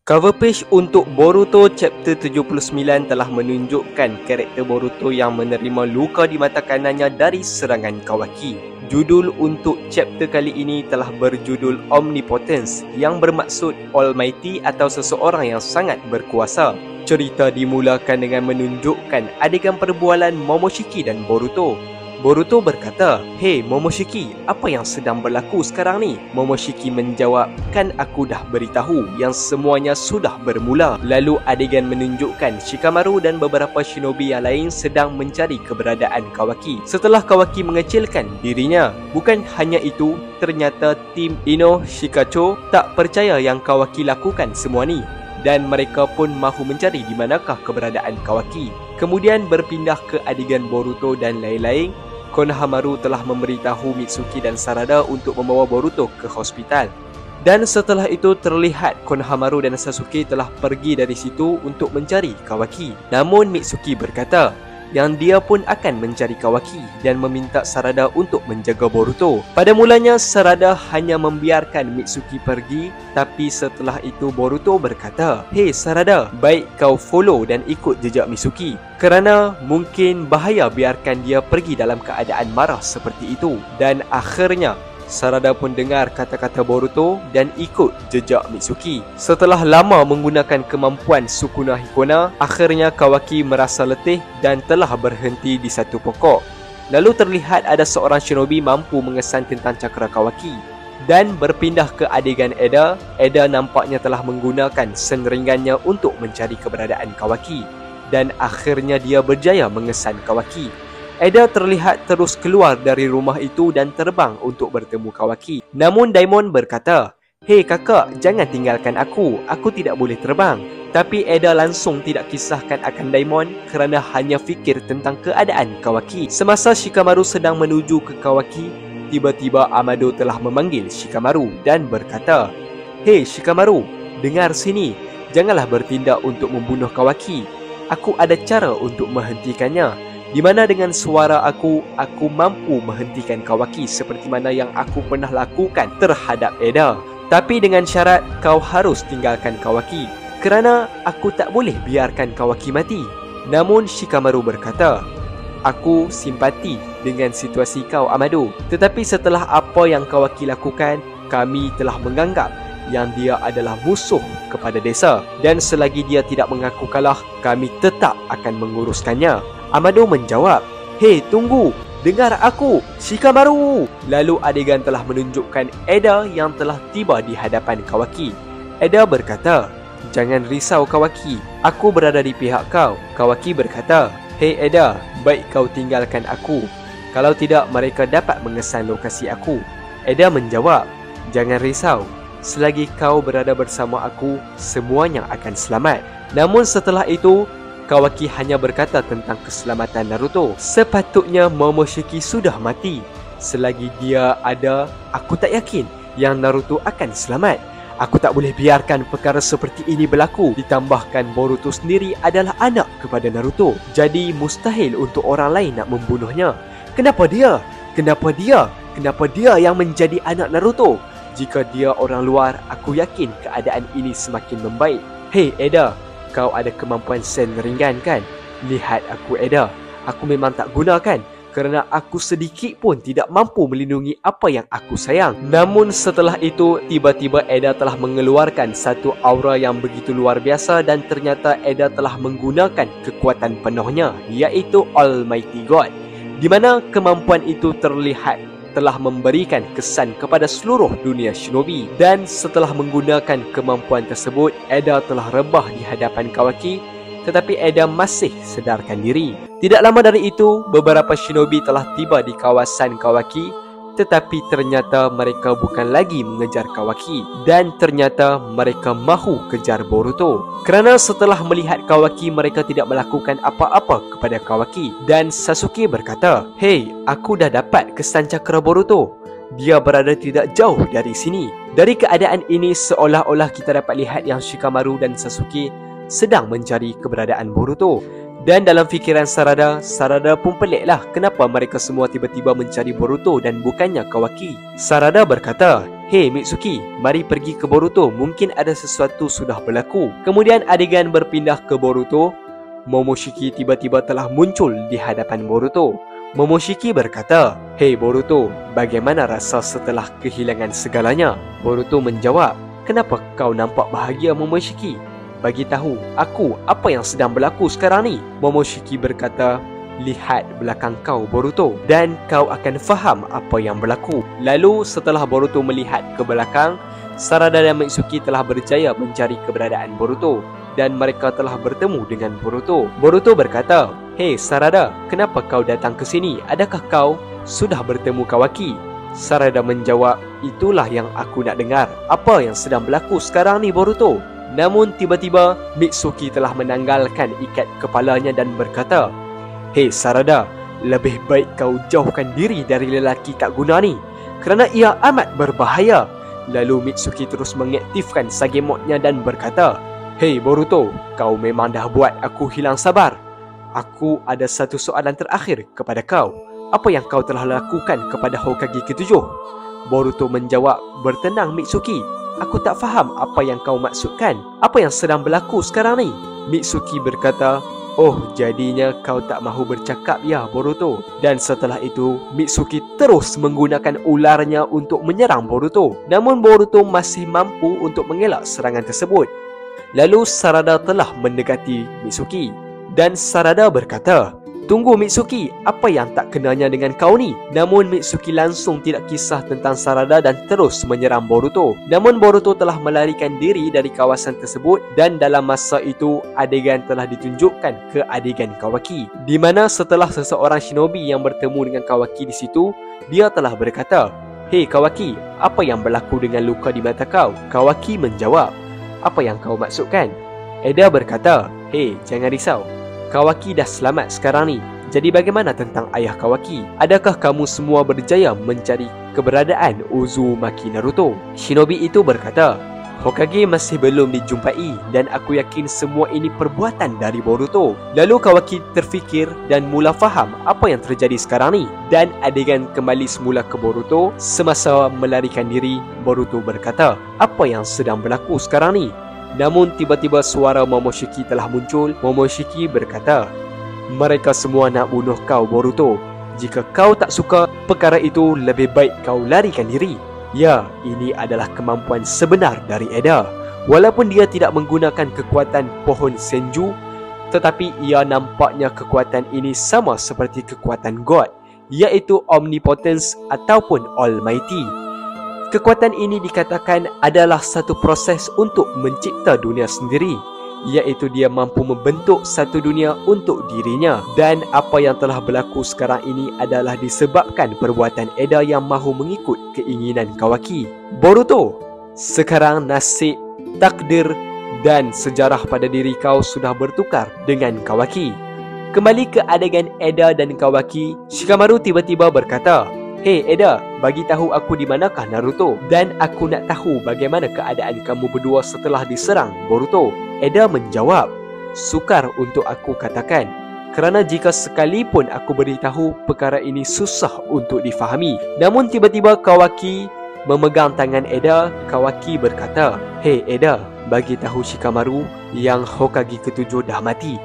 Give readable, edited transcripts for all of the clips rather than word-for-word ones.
Cover page untuk Boruto Chapter 79 telah menunjukkan karakter Boruto yang menerima luka di mata kanannya dari serangan Kawaki. Judul untuk chapter kali ini telah berjudul Omnipotence, yang bermaksud Almighty atau seseorang yang sangat berkuasa. Cerita dimulakan dengan menunjukkan adegan perbualan Momoshiki dan Boruto. Boruto berkata, "Hei Momoshiki, apa yang sedang berlaku sekarang ni?" Momoshiki menjawab, "Kan aku dah beritahu yang semuanya sudah bermula." Lalu adegan menunjukkan Shikamaru dan beberapa shinobi yang lain sedang mencari keberadaan Kawaki setelah Kawaki mengecilkan dirinya. Bukan hanya itu, ternyata tim Ino Shikacho tak percaya yang Kawaki lakukan semua ni, dan mereka pun mahu mencari di manakah keberadaan Kawaki. Kemudian berpindah ke adegan Boruto dan lain-lain. Konohamaru telah memberitahu Mitsuki dan Sarada untuk membawa Boruto ke hospital. Dan setelah itu terlihat Konohamaru dan Sasuke telah pergi dari situ untuk mencari Kawaki. Namun Mitsuki berkata yang dia pun akan mencari Kawaki dan meminta Sarada untuk menjaga Boruto. Pada mulanya Sarada hanya membiarkan Mitsuki pergi, tapi setelah itu Boruto berkata, "Hei Sarada, baik kau follow dan ikut jejak Mitsuki, kerana mungkin bahaya biarkan dia pergi dalam keadaan marah seperti itu." Dan akhirnya Sarada pun dengar kata-kata Boruto dan ikut jejak Mitsuki. Setelah lama menggunakan kemampuan Sukuna Hikona, akhirnya Kawaki merasa letih dan telah berhenti di satu pokok. Lalu terlihat ada seorang shinobi mampu mengesan tentang cakra Kawaki. Dan berpindah ke adegan Eda. Eda nampaknya telah menggunakan sengringannya untuk mencari keberadaan Kawaki, dan akhirnya dia berjaya mengesan Kawaki. Eda terlihat terus keluar dari rumah itu dan terbang untuk bertemu Kawaki. Namun Daimon berkata, "Hei kakak, jangan tinggalkan aku tidak boleh terbang." Tapi Eda langsung tidak kisahkan akan Daimon kerana hanya fikir tentang keadaan Kawaki. Semasa Shikamaru sedang menuju ke Kawaki, tiba-tiba Amado telah memanggil Shikamaru dan berkata, "Hei Shikamaru, dengar sini, janganlah bertindak untuk membunuh Kawaki. Aku ada cara untuk menghentikannya. Di mana dengan suara aku mampu menghentikan Kawaki seperti mana yang aku pernah lakukan terhadap Eda. Tapi dengan syarat kau harus tinggalkan Kawaki, kerana aku tak boleh biarkan Kawaki mati." Namun Shikamaru berkata, "Aku simpati dengan situasi kau Amado, tetapi setelah apa yang Kawaki lakukan, kami telah menganggap yang dia adalah musuh kepada desa, dan selagi dia tidak mengaku kalah, kami tetap akan menguruskannya." Amado menjawab, "Hei tunggu, dengar aku, Shikamaru." Lalu adegan telah menunjukkan Eda yang telah tiba di hadapan Kawaki. Eda berkata, "Jangan risau Kawaki, aku berada di pihak kau." Kawaki berkata, "Hei Eda, baik kau tinggalkan aku, kalau tidak mereka dapat mengesan lokasi aku." Eda menjawab, "Jangan risau, selagi kau berada bersama aku, semuanya akan selamat." Namun setelah itu Kawaki hanya berkata tentang keselamatan Naruto. "Sepatutnya Momoshiki sudah mati. Selagi dia ada, aku tak yakin yang Naruto akan selamat. Aku tak boleh biarkan perkara seperti ini berlaku. Ditambahkan Boruto sendiri adalah anak kepada Naruto. Jadi mustahil untuk orang lain nak membunuhnya. Kenapa dia? Kenapa dia? Kenapa dia yang menjadi anak Naruto? Jika dia orang luar, aku yakin keadaan ini semakin membaik. Hei Eda, kau ada kemampuan sel ringan kan? Lihat aku Eda, aku memang tak gunakan kerana aku sedikit pun tidak mampu melindungi apa yang aku sayang." Namun setelah itu, tiba-tiba Eda telah mengeluarkan satu aura yang begitu luar biasa, dan ternyata Eda telah menggunakan kekuatan penuhnya, iaitu Almighty God, di mana kemampuan itu terlihat telah memberikan kesan kepada seluruh dunia shinobi. Dan setelah menggunakan kemampuan tersebut, Eda telah rebah di hadapan Kawaki, tetapi Eda masih sedarkan diri. Tidak lama dari itu, beberapa shinobi telah tiba di kawasan Kawaki, tetapi ternyata mereka bukan lagi mengejar Kawaki, dan ternyata mereka mahu kejar Boruto. Kerana setelah melihat Kawaki, mereka tidak melakukan apa-apa kepada Kawaki. Dan Sasuke berkata, "Hei, aku dah dapat kesan cakra Boruto. Dia berada tidak jauh dari sini." Dari keadaan ini, seolah-olah kita dapat lihat yang Shikamaru dan Sasuke sedang mencari keberadaan Boruto. Dan dalam fikiran Sarada pun peliklah kenapa mereka semua tiba-tiba mencari Boruto dan bukannya Kawaki. Sarada berkata, "Hei Mitsuki, mari pergi ke Boruto, mungkin ada sesuatu sudah berlaku." Kemudian adegan berpindah ke Boruto. Momoshiki tiba-tiba telah muncul di hadapan Boruto. Momoshiki berkata, "Hei Boruto, bagaimana rasa setelah kehilangan segalanya?" Boruto menjawab, "Kenapa kau nampak bahagia Momoshiki? Bagi tahu aku apa yang sedang berlaku sekarang ni." Momoshiki berkata, "Lihat belakang kau Boruto dan kau akan faham apa yang berlaku." Lalu setelah Boruto melihat ke belakang, Sarada dan Mitsuki telah berjaya mencari keberadaan Boruto dan mereka telah bertemu dengan Boruto. Boruto berkata, "Hei Sarada, kenapa kau datang ke sini? Adakah kau sudah bertemu Kawaki?" Sarada menjawab, "Itulah yang aku nak dengar. Apa yang sedang berlaku sekarang ni Boruto?" Namun tiba-tiba Mitsuki telah menanggalkan ikat kepalanya dan berkata, "Hei Sarada, lebih baik kau jauhkan diri dari lelaki tak guna ni kerana ia amat berbahaya." Lalu Mitsuki terus mengaktifkan Sagemotnya dan berkata, "Hei Boruto, kau memang dah buat aku hilang sabar. Aku ada satu soalan terakhir kepada kau. Apa yang kau telah lakukan kepada Hokage ke-7? Boruto menjawab, "Bertenang Mitsuki, aku tak faham apa yang kau maksudkan. Apa yang sedang berlaku sekarang ni?" Mitsuki berkata, "Oh, jadinya kau tak mahu bercakap ya Boruto." Dan setelah itu, Mitsuki terus menggunakan ularnya untuk menyerang Boruto. Namun Boruto masih mampu untuk mengelak serangan tersebut. Lalu Sarada telah mendekati Mitsuki dan Sarada berkata, "Tunggu Mitsuki, apa yang tak kenanya dengan kau ni?" Namun Mitsuki langsung tidak kisah tentang Sarada dan terus menyerang Boruto. Namun Boruto telah melarikan diri dari kawasan tersebut dan dalam masa itu adegan telah ditunjukkan ke adegan Kawaki, di mana setelah seseorang shinobi yang bertemu dengan Kawaki di situ, dia telah berkata, "Hei Kawaki, apa yang berlaku dengan luka di mata kau?" Kawaki menjawab, "Apa yang kau maksudkan?" Eda berkata, "Hei, jangan risau. Kawaki dah selamat sekarang ni. Jadi bagaimana tentang ayah Kawaki? Adakah kamu semua berjaya mencari keberadaan Uzumaki Naruto?" Shinobi itu berkata, "Hokage masih belum dijumpai dan aku yakin semua ini perbuatan dari Boruto." Lalu Kawaki terfikir dan mula faham apa yang terjadi sekarang ni. Dan adegan kembali semula ke Boruto. Semasa melarikan diri, Boruto berkata, "Apa yang sedang berlaku sekarang ni?" Namun tiba-tiba suara Momoshiki telah muncul. Momoshiki berkata, "Mereka semua nak bunuh kau Boruto. Jika kau tak suka perkara itu, lebih baik kau larikan diri." Ya, ini adalah kemampuan sebenar dari Eda. Walaupun dia tidak menggunakan kekuatan pohon Senju, tetapi ia nampaknya kekuatan ini sama seperti kekuatan God, iaitu Omnipotence ataupun Almighty. Kekuatan ini dikatakan adalah satu proses untuk mencipta dunia sendiri, iaitu dia mampu membentuk satu dunia untuk dirinya. Dan apa yang telah berlaku sekarang ini adalah disebabkan perbuatan Eda yang mahu mengikut keinginan Kawaki. Boruto, sekarang nasib, takdir dan sejarah pada diri kau sudah bertukar dengan Kawaki. Kembali ke adegan Eda dan Kawaki, Shikamaru tiba-tiba berkata, "Hei Eda, bagi tahu aku di manakah Naruto dan aku nak tahu bagaimana keadaan kamu berdua setelah diserang Boruto." Eda menjawab, "Sukar untuk aku katakan, kerana jika sekalipun aku beritahu, perkara ini susah untuk difahami." Namun tiba-tiba Kawaki memegang tangan Eda. Kawaki berkata, "Hei Eda, bagi tahu Shikamaru yang Hokage ke-7 dah mati.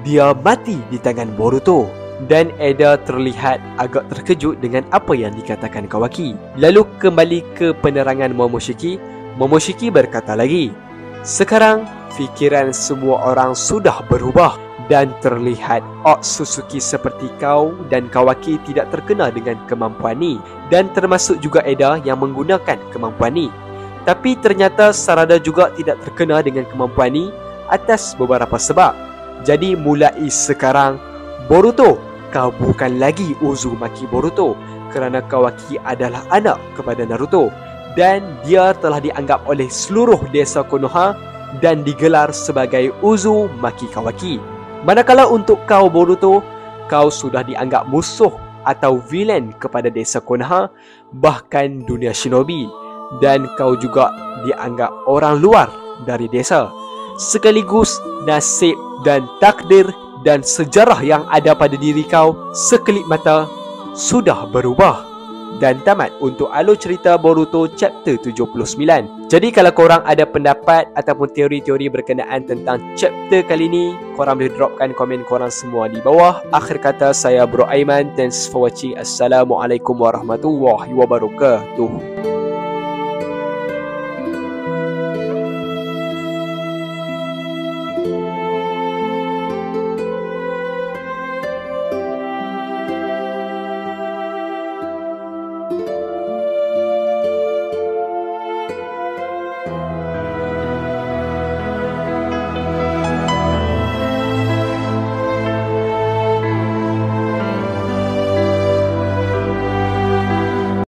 Dia mati di tangan Boruto." Dan Eda terlihat agak terkejut dengan apa yang dikatakan Kawaki. Lalu kembali ke penerangan Momoshiki. Momoshiki berkata lagi, "Sekarang fikiran semua orang sudah berubah dan terlihat Otsutsuki seperti kau dan Kawaki tidak terkena dengan kemampuan ni, dan termasuk juga Eda yang menggunakan kemampuan ni. Tapi ternyata Sarada juga tidak terkena dengan kemampuan ni atas beberapa sebab. Jadi mulai sekarang, Boruto, kau bukan lagi Uzumaki Boruto kerana Kawaki adalah anak kepada Naruto dan dia telah dianggap oleh seluruh desa Konoha dan digelar sebagai Uzumaki Kawaki. Manakala untuk kau Boruto, kau sudah dianggap musuh atau villain kepada desa Konoha, bahkan dunia shinobi, dan kau juga dianggap orang luar dari desa. Sekaligus nasib dan takdir dan sejarah yang ada pada diri kau sekelip mata sudah berubah." dan tamat untuk alur cerita Boruto chapter 79. Jadi kalau korang ada pendapat ataupun teori-teori berkenaan tentang chapter kali ni, korang boleh dropkan komen korang semua di bawah. Akhir kata, saya Bro Aiman. Thanks for watching. Assalamualaikum warahmatullahi wabarakatuh.